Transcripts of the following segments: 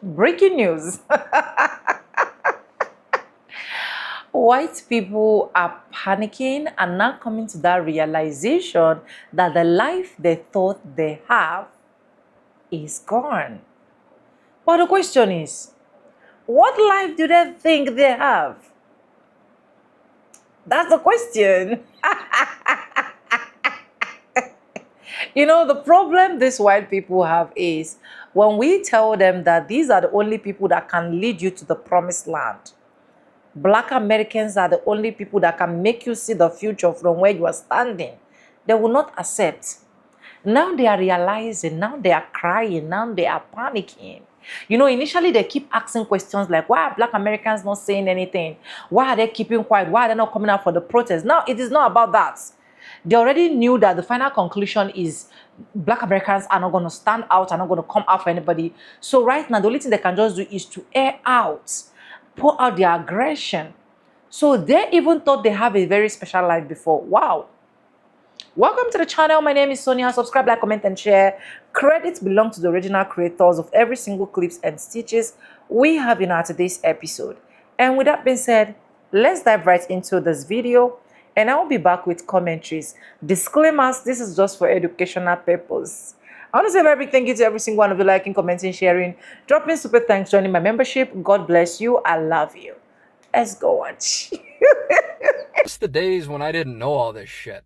Breaking news. White people are panicking and now coming to that realization that the life they thought they have is gone. But the question is, what life do they think they have? That's the question. The problem these white people have is when we tell them that these are the only people that can lead you to the promised land. Black Americans are the only people that can make you see the future from where you are standing. They will not accept. Now they are realizing, now they are crying, now they are panicking. Initially they keep asking questions like, why are Black Americans not saying anything? Why are they keeping quiet? Why are they not coming out for the protest? Now it is not about that. They already knew that the final conclusion is Black Americans are not going to stand out, are not going to come out for anybody. So right now, the only thing they can just do is to air out, pour out their aggression. So they even thought they have a very special life before. Wow. Welcome to the channel. My name is Sonia. Subscribe, like, comment, and share. Credits belong to the original creators of every single clips and stitches we have in our today's episode. And with that being said, let's dive right into this video. And I'll be back with commentaries. Disclaimers, this is just for educational purpose. I want to say a very big thank you to every single one of you liking, commenting, sharing, dropping super thanks, joining my membership. God bless you. I love you. Let's go watch. I miss the days when I didn't know all this shit.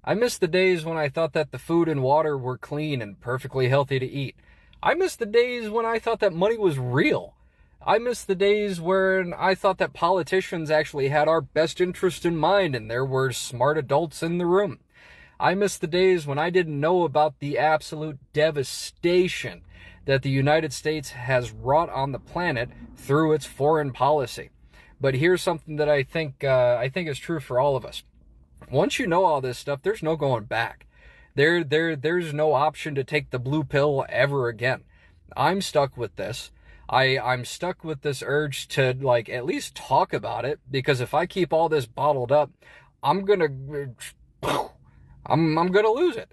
I miss the days when I thought that the food and water were clean and perfectly healthy to eat. I miss the days when I thought that money was real. I miss the days when I thought that politicians actually had our best interest in mind and there were smart adults in the room. I miss the days when I didn't know about the absolute devastation that the United States has wrought on the planet through its foreign policy. But here's something that I think is true for all of us. Once you know all this stuff, there's no going back. There's no option to take the blue pill ever again. I'm stuck with this. I'm stuck with this urge to at least talk about it, because if I keep all this bottled up, I'm gonna lose it.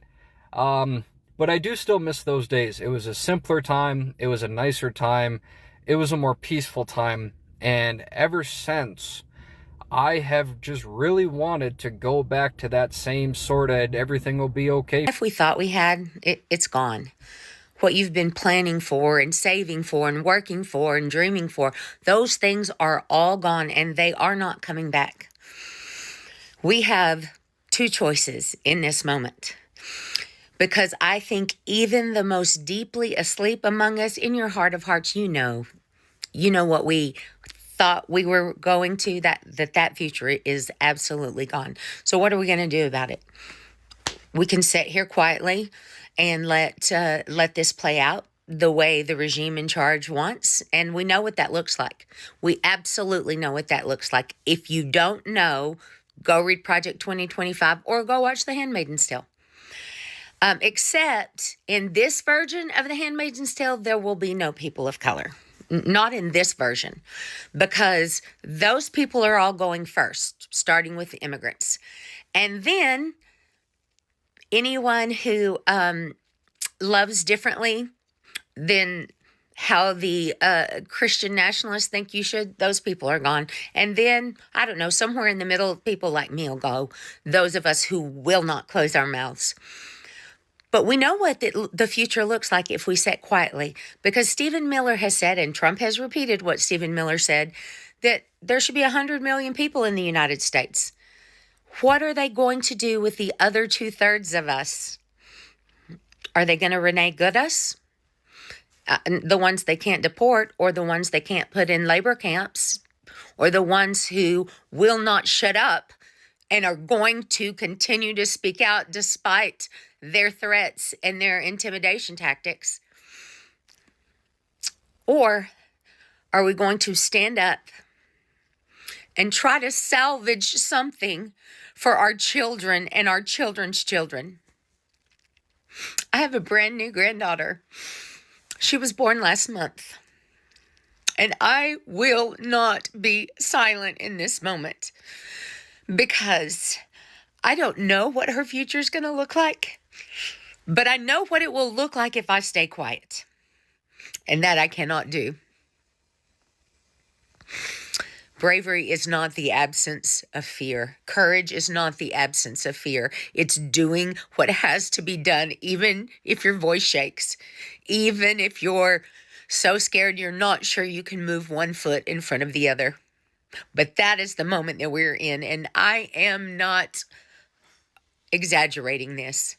But I do still miss those days. It was a simpler time. It was a nicer time. It was a more peaceful time. And ever since, I have just really wanted to go back to that same sort of everything will be okay. If we thought we had, it's gone. What you've been planning for and saving for and working for and dreaming for, those things are all gone and they are not coming back. We have two choices in this moment, because I think even the most deeply asleep among us, in your heart of hearts, you know what we thought we were going to, that future is absolutely gone. So what are we going to do about it? We can sit here quietly and let this play out the way the regime in charge wants. And we know what that looks like. We absolutely know what that looks like. If you don't know, go read Project 2025 or go watch The Handmaid's Tale. Except in this version of The Handmaid's Tale, there will be no people of color. Not in this version, because those people are all going first, starting with the immigrants. And then anyone who loves differently than how the Christian nationalists think you should, those people are gone. And then, I don't know, somewhere in the middle, people like me will go, those of us who will not close our mouths. But we know what the future looks like if we sit quietly, because Stephen Miller has said, and Trump has repeated what Stephen Miller said, that there should be 100 million people in the United States. What are they going to do with the other 2/3 of us? Are they going to Renee Good us? The ones they can't deport, or the ones they can't put in labor camps, or the ones who will not shut up and are going to continue to speak out despite their threats and their intimidation tactics? Or are we going to stand up and try to salvage something for our children and our children's children? I have a brand new granddaughter. She was born last month. And I will not be silent in this moment, because I don't know what her future is going to look like, but I know what it will look like if I stay quiet. And that I cannot do. Bravery is not the absence of fear. Courage is not the absence of fear. It's doing what has to be done, even if your voice shakes, even if you're so scared you're not sure you can move one foot in front of the other. But that is the moment that we're in, and I am not exaggerating this.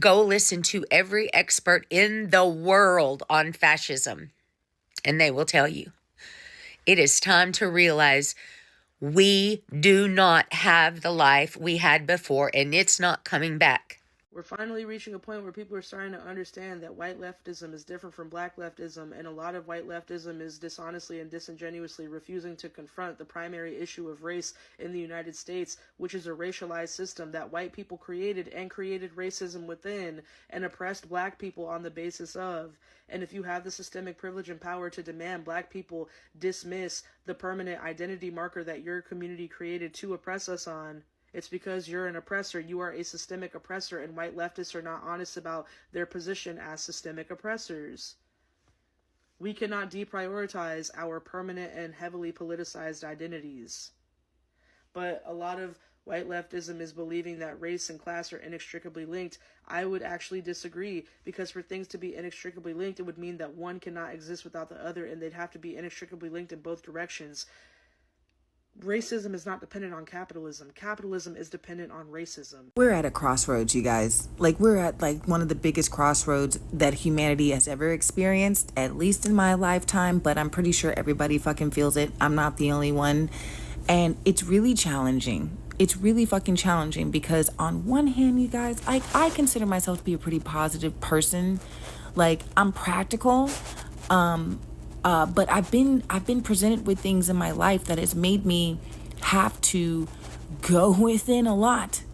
Go listen to every expert in the world on fascism, and they will tell you. It is time to realize we do not have the life we had before, and it's not coming back. We're finally reaching a point where people are starting to understand that white leftism is different from black leftism, and a lot of white leftism is dishonestly and disingenuously refusing to confront the primary issue of race in the United States, which is a racialized system that white people created and created racism within and oppressed black people on the basis of. And if you have the systemic privilege and power to demand black people dismiss the permanent identity marker that your community created to oppress us on, it's because you're an oppressor. You are a systemic oppressor, and white leftists are not honest about their position as systemic oppressors. We cannot deprioritize our permanent and heavily politicized identities. But a lot of white leftism is believing that race and class are inextricably linked. I would actually disagree, because for things to be inextricably linked, it would mean that one cannot exist without the other, and they'd have to be inextricably linked in both directions. Racism is not dependent on capitalism. Capitalism is dependent on racism. We're at a crossroads, you guys. Like, we're at like one of the biggest crossroads that humanity has ever experienced, at least in my lifetime, but I'm pretty sure everybody fucking feels it. I'm not the only one. And it's really challenging. It's really fucking challenging because on one hand, you guys, I consider myself to be a pretty positive person. Like, I'm practical. But I've been presented with things in my life that has made me have to go within a lot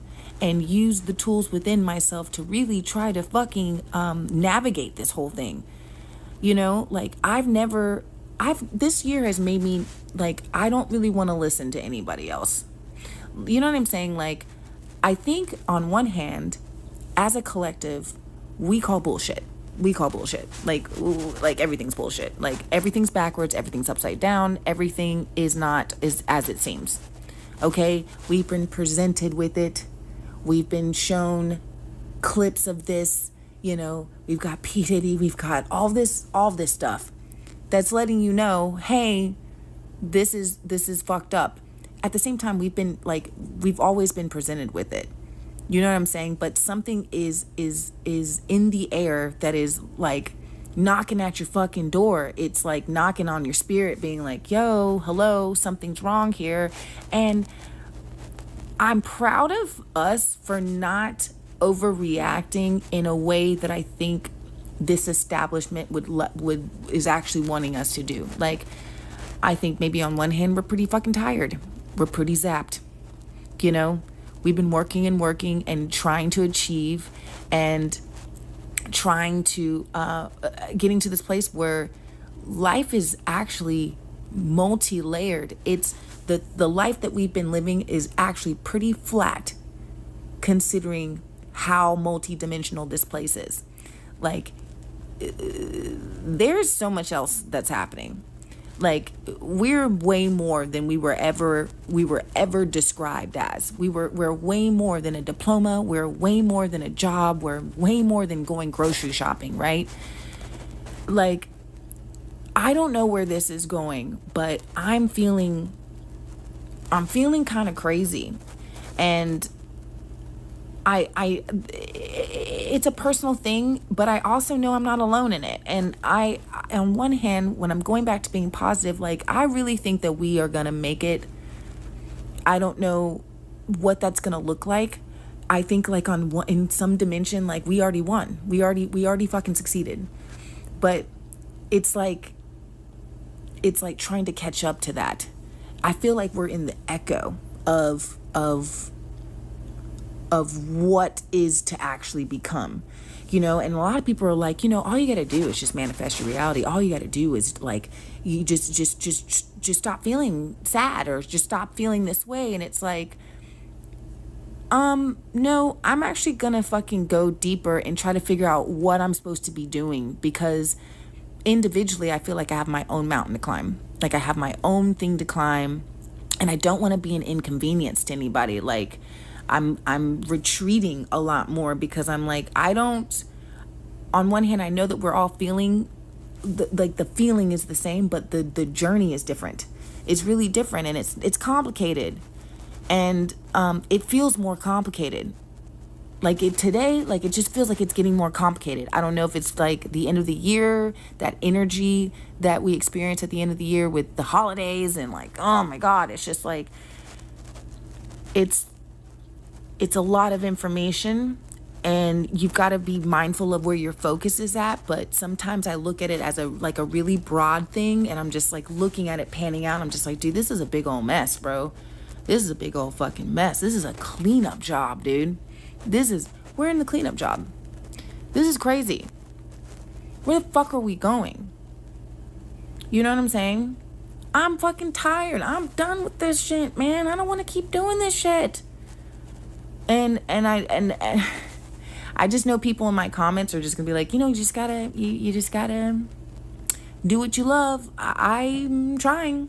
and use the tools within myself to really try to fucking navigate this whole thing. You know, like this year has made me like, I don't really want to listen to anybody else. You know what I'm saying? Like, I think on one hand, as a collective, we call bullshit. Like everything's bullshit. Like, everything's backwards, everything's upside down, everything is as it seems. Okay? We've been presented with it. We've been shown clips of this, you know, we've got P. Diddy, we've got all this stuff that's letting you know, hey, this is fucked up. At the same time, we've always been presented with it. You know what I'm saying? But something is in the air that is like knocking at your fucking door. It's like knocking on your spirit, being like, yo, hello, something's wrong here. And I'm proud of us for not overreacting in a way that I think this establishment is actually wanting us to do. Like, I think maybe on one hand, we're pretty fucking tired. We're pretty zapped, you know? We've been working and trying to achieve and trying to getting to this place where life is actually multi-layered. It's the life that we've been living is actually pretty flat considering how multi-dimensional this place is. Like, there's so much else that's happening. Like, we're way more than we were ever described as. We're way more than a diploma. We're way more than a job. We're way more than going grocery shopping, right? Like, I don't know where this is going, but I'm feeling kind of crazy. And it's a personal thing, but I also know I'm not alone in it. And on one hand, when I'm going back to being positive, like, I really think that we are going to make it. I don't know what that's going to look like. I think like in some dimension, like, we already won. We already fucking succeeded. But it's like trying to catch up to that. I feel like we're in the echo of what is to actually become, you know. And a lot of people are like, you know, all you got to do is just manifest your reality. All you got to do is like, you just stop feeling sad or just stop feeling this way. And it's like, no, I'm actually gonna fucking go deeper and try to figure out what I'm supposed to be doing, because individually, I feel like I have my own mountain to climb. Like I have my own thing to climb, and I don't want to be an inconvenience to anybody. Like I'm retreating a lot more because I'm like, I don't, on one hand, I know that we're all feeling the feeling is the same, but the journey is different. It's really different, and it's complicated, and it feels more complicated. Like today, like it just feels like it's getting more complicated. I don't know if it's like the end of the year, that energy that we experience at the end of the year with the holidays, and like, oh my God, it's just like it's a lot of information, and you've got to be mindful of where your focus is at. But sometimes I look at it as a really broad thing, and I'm just like looking at it panning out. I'm just like, dude, this is a big old mess, bro. This is a big old fucking mess. This is a cleanup job, dude. We're in the cleanup job. This is crazy. Where the fuck are we going? You know what I'm saying? I'm fucking tired. I'm done with this shit, man. I don't want to keep doing this shit. And I just know people in my comments are just gonna be like, you just gotta do what you love. I'm trying.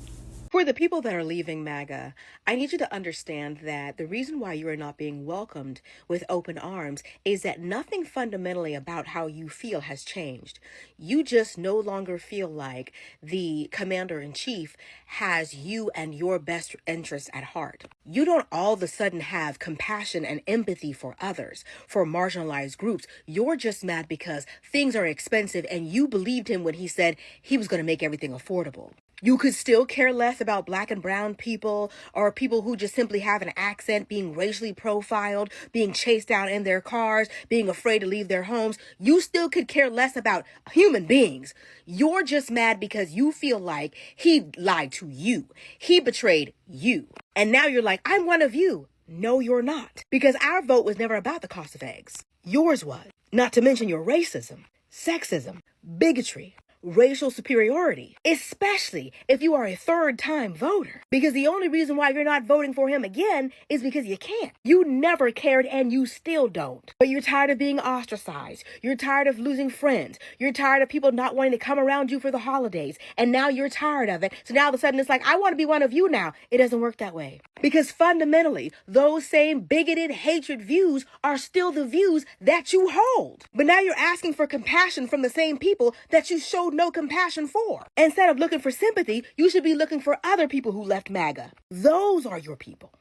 For the people that are leaving MAGA, I need you to understand that the reason why you are not being welcomed with open arms is that nothing fundamentally about how you feel has changed. You just no longer feel like the commander-in-chief has you and your best interests at heart. You don't all of a sudden have compassion and empathy for others, for marginalized groups. You're just mad because things are expensive and you believed him when he said he was going to make everything affordable. You could still care less about black and brown people or people who just simply have an accent, being racially profiled, being chased down in their cars, being afraid to leave their homes. You still could care less about human beings. You're just mad because you feel like he lied to you. He betrayed you. And now you're like, I'm one of you. No, you're not. Because our vote was never about the cost of eggs. Yours was. Not to mention your racism, sexism, bigotry, racial superiority, especially if you are a third-time voter. Because the only reason why you're not voting for him again is because you can't. You never cared and you still don't. But you're tired of being ostracized. You're tired of losing friends. You're tired of people not wanting to come around you for the holidays. And now you're tired of it. So now all of a sudden it's like, I want to be one of you now. It doesn't work that way. Because fundamentally, those same bigoted hatred views are still the views that you hold. But now you're asking for compassion from the same people that you showed no compassion for. Instead of looking for sympathy, you should be looking for other people who left MAGA. Those are your people.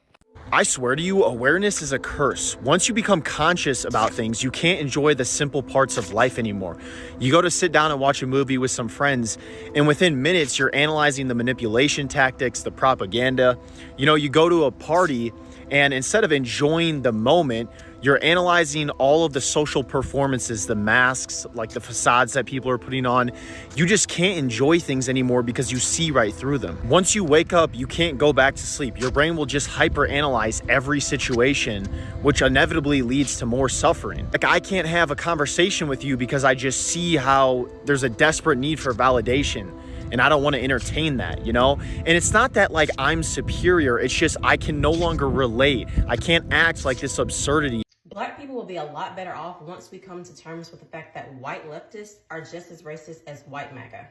I swear to you, awareness is a curse. Once you become conscious about things, you can't enjoy the simple parts of life anymore. You go to sit down and watch a movie with some friends, and within minutes, you're analyzing the manipulation tactics, the propaganda. You go to a party, and instead of enjoying the moment, you're analyzing all of the social performances, the masks, like the facades that people are putting on. You just can't enjoy things anymore because you see right through them. Once you wake up, you can't go back to sleep. Your brain will just hyper-analyze every situation, which inevitably leads to more suffering. Like, I can't have a conversation with you because I just see how there's a desperate need for validation. And I don't want to entertain that, And it's not that like I'm superior. It's just I can no longer relate. I can't act like this absurdity. Black people will be a lot better off once we come to terms with the fact that white leftists are just as racist as white MAGA.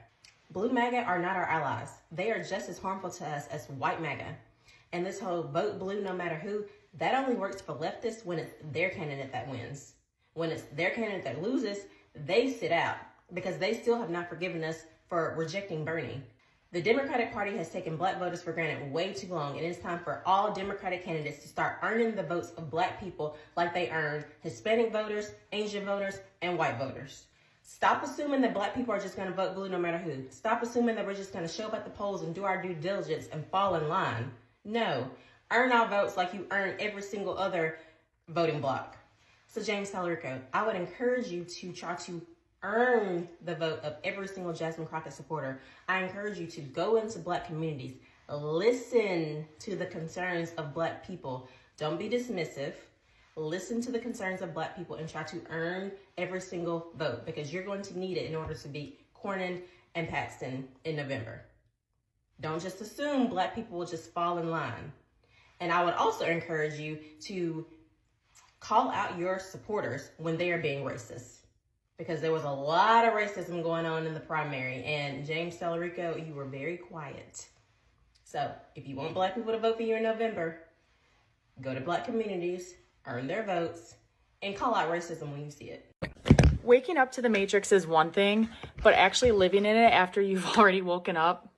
Blue MAGA are not our allies. They are just as harmful to us as white MAGA. And this whole vote blue no matter who, that only works for leftists when it's their candidate that wins. When it's their candidate that loses, they sit out because they still have not forgiven us for rejecting Bernie. The Democratic Party has taken black voters for granted way too long, and it's time for all Democratic candidates to start earning the votes of black people like they earned Hispanic voters, Asian voters, and white voters. Stop assuming that black people are just going to vote blue no matter who. Stop assuming that we're just going to show up at the polls and do our due diligence and fall in line. No. Earn our votes like you earn every single other voting block. So James Talarico, I would encourage you to try to earn the vote of every single Jasmine Crockett supporter. I encourage you to go into black communities, listen to the concerns of black people. Don't be dismissive. Listen to the concerns of black people and try to earn every single vote because you're going to need it in order to beat Cornyn and Paxton in November. Don't just assume black people will just fall in line. And I would also encourage you to call out your supporters when they are being racist. because there was a lot of racism going on in the primary. And James Tallarico, you were very quiet. So if you want Black people to vote for you in November, go to Black communities, earn their votes, and call out racism when you see it. Waking up to the Matrix is one thing, but actually living in it after you've already woken up,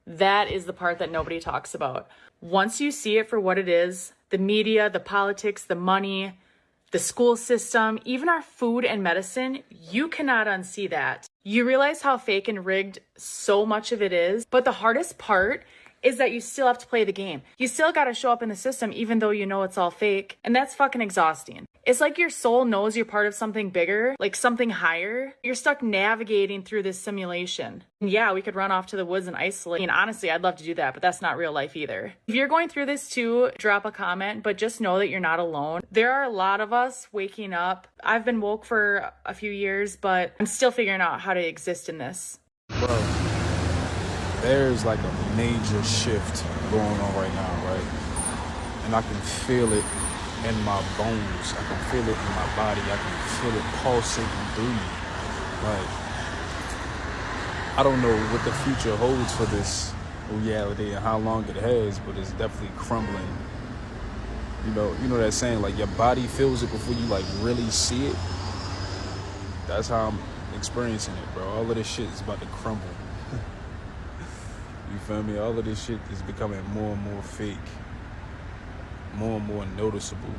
that is the part that nobody talks about. Once you see it for what it is, the media, the politics, the money, the school system, even our food and medicine, you cannot unsee that. You realize how fake and rigged so much of it is, but the hardest part is that you still have to play the game. You still got to show up in the system even though you know it's all fake, and that's fucking exhausting. It's like your soul knows you're part of something bigger, like something higher. You're stuck navigating through this simulation. And yeah, we could run off to the woods and isolate. I mean, honestly, I'd love to do that, but that's not real life either. If you're going through this too, drop a comment, but just know that you're not alone. There are a lot of us waking up. I've been woke for a few years, but I'm still figuring out how to exist in this. Bro, there's like a major shift going on right now, right? And I can feel it in my bones. I can feel it in my body. I can feel it pulsating through me. Like, I don't know what the future holds for this reality and how long it has, but it's definitely crumbling. You know that saying, like, your body feels it before you like really see it. That's how I'm experiencing it, bro. All of this shit is about to crumble. You feel me? All of this shit is becoming more and more fake, more and more noticeable.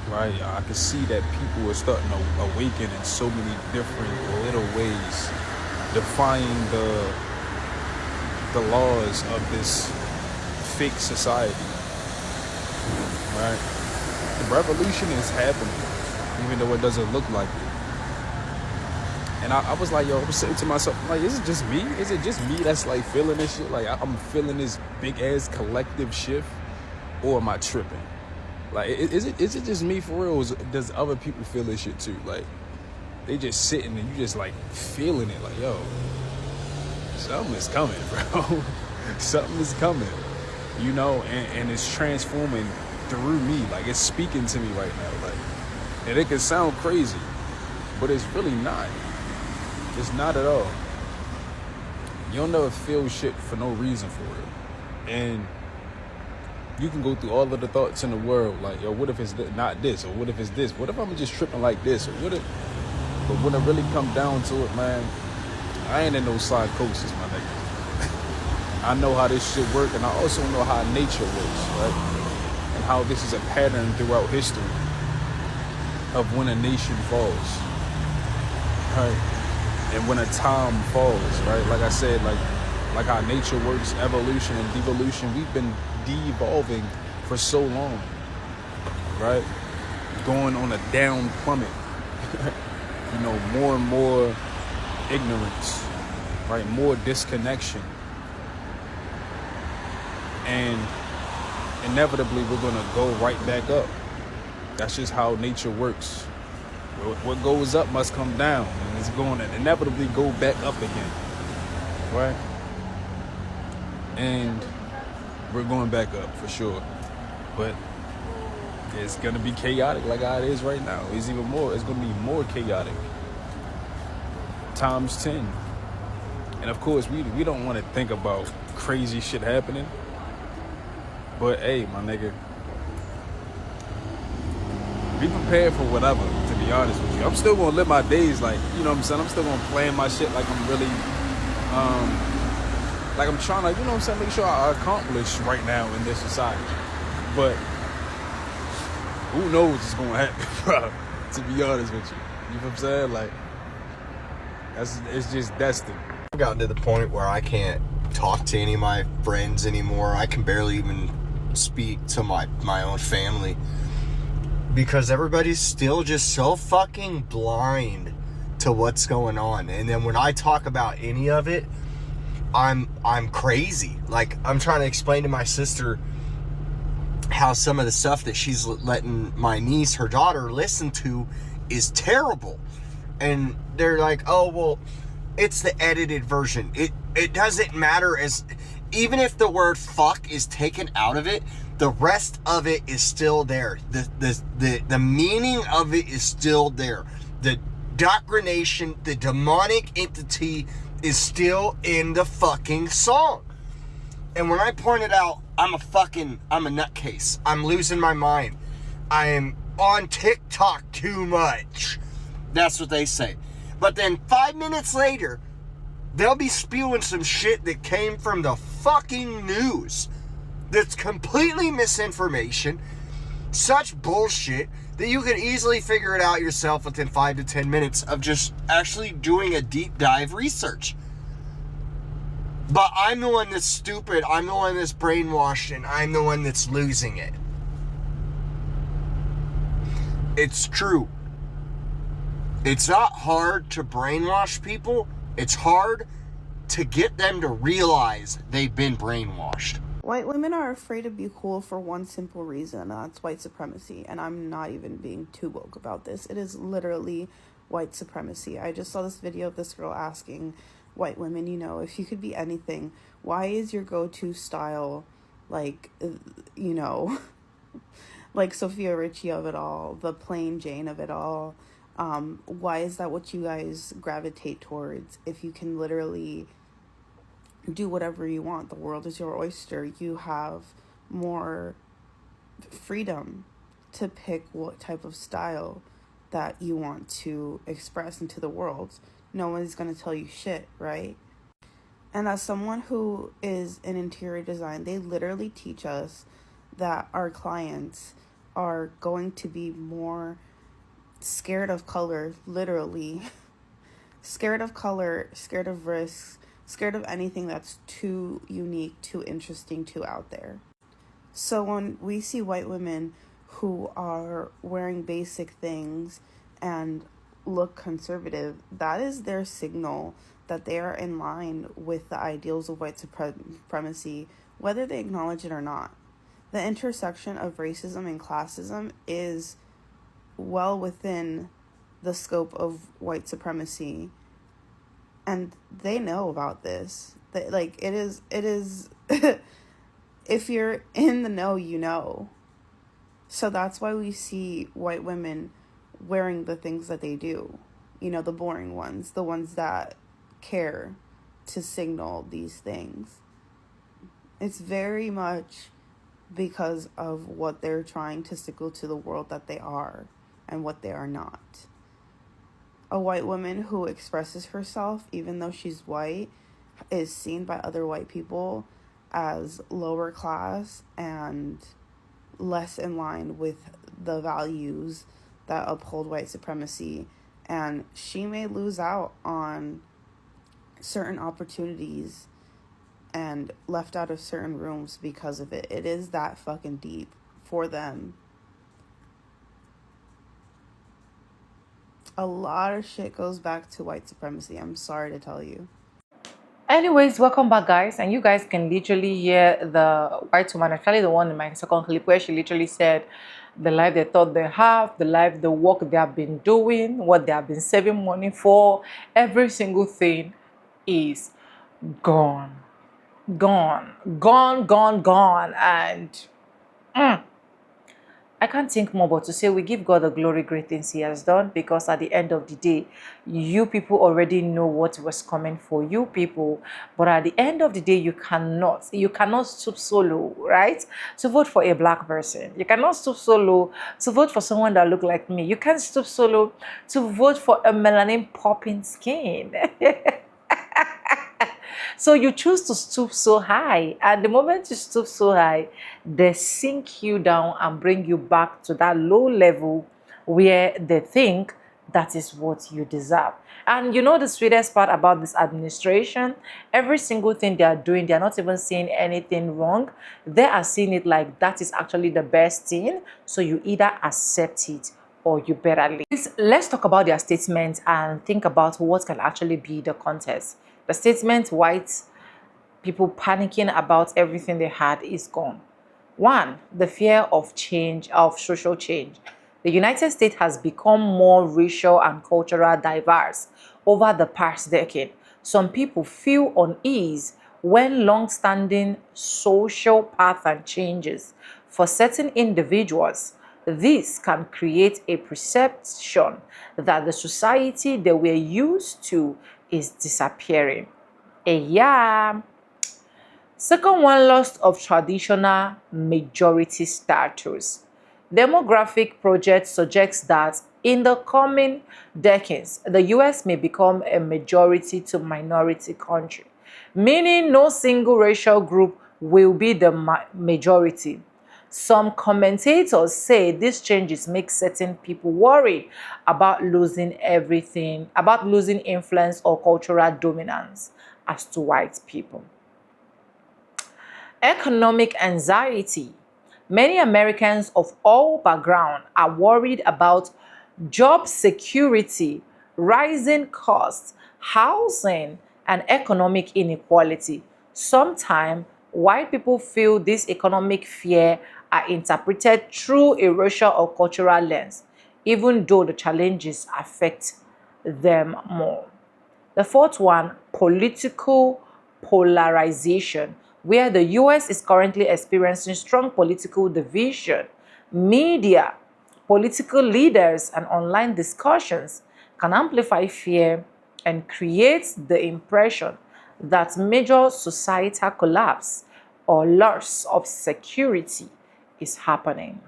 Right? I can see that people are starting to awaken in so many different little ways, defying the laws of this fake society. Right? The revolution is happening, even though it doesn't look like it. And I was like, yo, I was saying to myself, like, is it just me? Is it just me that's like feeling this shit? Like, I'm feeling this big ass collective shift, or am I tripping? Like, is it just me for real? Or does other people feel this shit too? Like, they just sitting and you just like feeling it. Like, yo, something is coming, bro. Something is coming, you know, and it's transforming through me. Like, it's speaking to me right now. Like, and it can sound crazy, but it's really not. It's not at all. You'll never feel shit for no reason for it. And you can go through all of the thoughts in the world, like, yo, what if it's not this? Or what if it's this? What if I'm just tripping like this? Or what if... But when it really comes down to it, man, I ain't in no psychosis, my nigga. I know how this shit works, and I also know how nature works, right? And how this is a pattern throughout history of when a nation falls, right? And when a time falls, right? Like I said, like how nature works, evolution and devolution, we've been de-evolving for so long, right? Going on a down plummet. You know, more and more ignorance, right? More disconnection. And inevitably, we're gonna go right back up. That's just how nature works. What goes up must come down, and it's going to inevitably go back up again, right? And we're going back up for sure, but it's gonna be chaotic like how it is right now. It's even more. It's gonna be more chaotic, times 10. And of course, we don't want to think about crazy shit happening, but hey, my nigga, be prepared for whatever, to be honest with you. I'm still gonna live my days like, you know what I'm saying? I'm still gonna plan my shit like I'm really, like I'm trying to, you know what I'm saying, make sure I accomplish right now in this society. But who knows what's gonna happen, bro, to be honest with you. You know what I'm saying? Like, it's just destined. I've gotten to the point where I can't talk to any of my friends anymore. I can barely even speak to my own family, because everybody's still just so fucking blind to what's going on. And then when I talk about any of it, I'm crazy. Like, I'm trying to explain to my sister how some of the stuff that she's letting my niece, her daughter, listen to is terrible. And they're like, oh, well, it's the edited version. It doesn't matter, as even if the word fuck is taken out of it, the rest of it is still there. The meaning of it is still there. The indoctrination, the demonic entity is still in the fucking song. And when I pointed out, I'm a nutcase. I'm losing my mind. I am on TikTok too much. That's what they say. But then 5 minutes later, they'll be spewing some shit that came from the fucking news. That's completely misinformation. Such bullshit that you could easily figure it out yourself within 5 to 10 minutes of just actually doing a deep dive research. But I'm the one that's stupid. I'm the one that's brainwashed, and I'm the one that's losing it. It's true. It's not hard to brainwash people. It's hard to get them to realize they've been brainwashed. White women are afraid to be cool for one simple reason, and that's white supremacy. And I'm not even being too woke about this. It is literally white supremacy. I just saw this video of this girl asking white women, you know, if you could be anything, why is your go-to style like, you know, like Sophia Richie of it all, the plain Jane of it all? Why is that what you guys gravitate towards? If you can literally do whatever you want, the world is your oyster. You have more freedom to pick what type of style that you want to express into the world. No one's going to tell you shit, right? And as someone who is in interior design, they literally teach us that our clients are going to be more scared of color, literally. Scared of color, scared of risks, scared of anything that's too unique, too interesting, too out there. So when we see white women who are wearing basic things and look conservative, that is their signal that they are in line with the ideals of white supremacy, whether they acknowledge it or not. The intersection of racism and classism is well within the scope of white supremacy, and they know about this. Like, it is if you're in the know, you know. So that's why we see white women wearing the things that they do, you know, the boring ones, the ones that care to signal these things. It's very much because of what they're trying to signal to the world that they are and what they are not. A white woman who expresses herself, even though she's white, is seen by other white people as lower class and less in line with the values that uphold white supremacy, and she may lose out on certain opportunities and left out of certain rooms because of it. It is that fucking deep for them. A lot of shit goes back to white supremacy, I'm sorry to tell you. Anyways, welcome back, guys. And you guys can literally hear the white woman, actually the one in my second clip, where she literally said the life they thought they have, the life, the work they have been doing, what they have been saving money for, every single thing is gone. Gone. Gone, gone, gone. And I can't think more but to say we give God the glory, great things he has done, because at the end of the day, you people already know what was coming for you people. But at the end of the day, you cannot stoop so low, right, to vote for a black person. You cannot stoop so low to vote for someone that look like me. You can't stoop so low to vote for a melanin popping skin. So you choose to stoop so high, and the moment you stoop so high, they sink you down and bring you back to that low level where they think that is what you deserve. And you know the sweetest part about this administration, every single thing they are doing, they are not even seeing anything wrong. They are seeing it like that is actually the best thing, so you either accept it or you better leave. Let's talk about their statements and think about what can actually be the contest. The statement, white people panicking about everything they had, is gone. One, the fear of change, of social change. The United States has become more racial and cultural diverse over the past decade. Some people feel unease when long-standing social pattern changes. For certain individuals, this can create a perception that the society they were used to is disappearing. Yeah. Second one, loss of traditional majority status. Demographic project suggests that in the coming decades, the US may become a majority to minority country, meaning no single racial group will be the majority. Some commentators say these changes make certain people worried about losing everything, about losing influence or cultural dominance as to white people. Economic anxiety. Many Americans of all backgrounds are worried about job security, rising costs, housing, and economic inequality. Sometimes, white people feel this economic fear are interpreted through a racial or cultural lens, even though the challenges affect them more. The fourth one, political polarization, where the US is currently experiencing strong political division. Media, political leaders, and online discussions can amplify fear and create the impression that major societal collapse or loss of security is happening.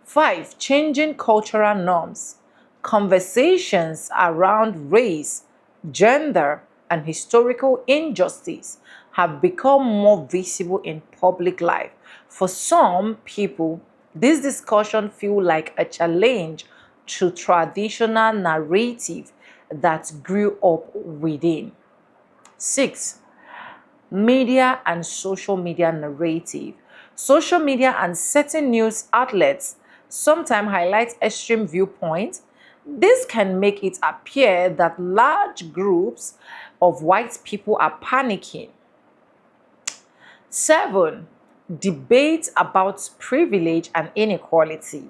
5. Changing cultural norms. Conversations around race, gender, and historical injustice have become more visible in public life. For some people, this discussion feels like a challenge to traditional narrative that grew up within. 6. Media and social media narrative. Social media and certain news outlets sometimes highlight extreme viewpoints. This can make it appear that large groups of white people are panicking. 7. Debate about privilege and inequality.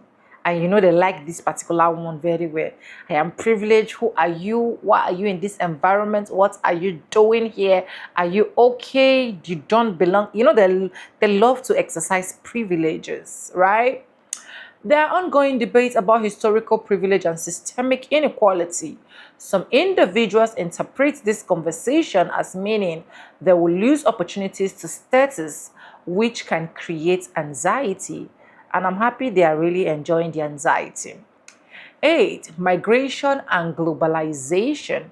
And you know they like this particular one very well. I am privileged. Who are you? Why are you in this environment? What are you doing here? Are you okay? You don't belong. You know they love to exercise privileges, right? There are ongoing debates about historical privilege and systemic inequality. Some individuals interpret this conversation as meaning they will lose opportunities to status, which can create anxiety. And I'm happy they are really enjoying the anxiety. 8. Migration and globalization.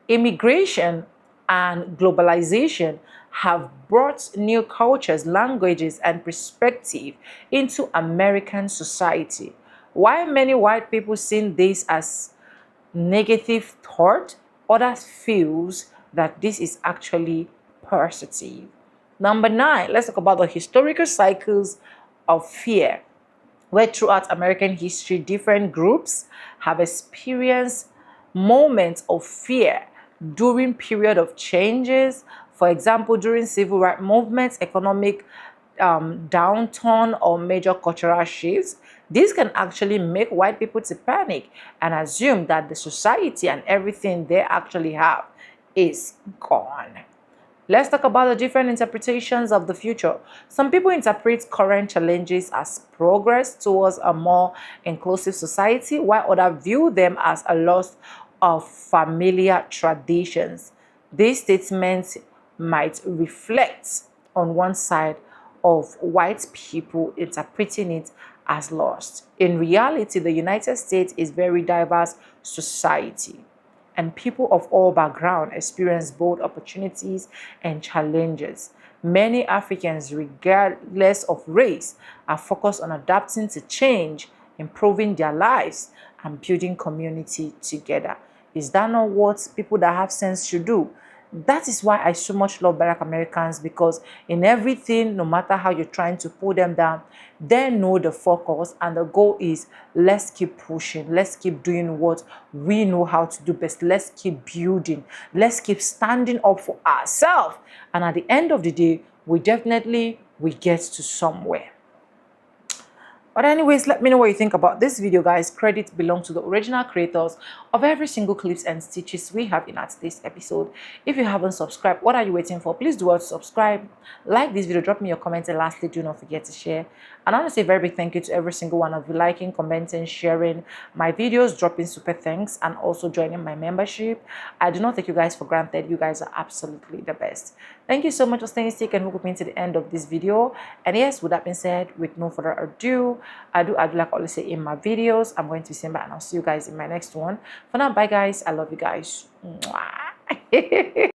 Immigration and globalization have brought new cultures, languages, and perspective into American society. While many white people see this as negative thought, others feels that this is actually positive. Number 9, let's talk about the historical cycles of fear, where throughout American history, different groups have experienced moments of fear during period of changes. For example, during civil rights movements, economic downturn, or major cultural shifts. This can actually make white people to panic and assume that the society and everything they actually have is gone. Let's talk about the different interpretations of the future. Some people interpret current challenges as progress towards a more inclusive society, while others view them as a loss of familiar traditions. These statements might reflect on one side of white people interpreting it as lost. In reality, the United States is a very diverse society, and people of all backgrounds experience both opportunities and challenges. Many Africans, regardless of race, are focused on adapting to change, improving their lives, and building community together. Is that not what people that have sense should do? That is why I so much love Black Americans, because in everything, no matter how you're trying to pull them down, they know the focus, and the goal is let's keep pushing, let's keep doing what we know how to do best, let's keep building, let's keep standing up for ourselves, and at the end of the day, we get to somewhere. But anyways, let me know what you think about this video, guys. Credit belongs to the original creators of every single clips and stitches we have in at today's episode. If you haven't subscribed, what are you waiting for? Please do well to subscribe, like this video, drop me your comments, and lastly, do not forget to share. And I want to say a very big thank you to every single one of you liking, commenting, sharing my videos, dropping super thanks, and also joining my membership. I do not take you guys for granted. You guys are absolutely the best. Thank you so much for staying stick and hooking me to the end of this video. And yes, with that being said, with no further ado, I do like I always say in my videos, I'm going to be saying bye, and I'll see you guys in my next one. For now, bye guys. I love you guys. Mwah.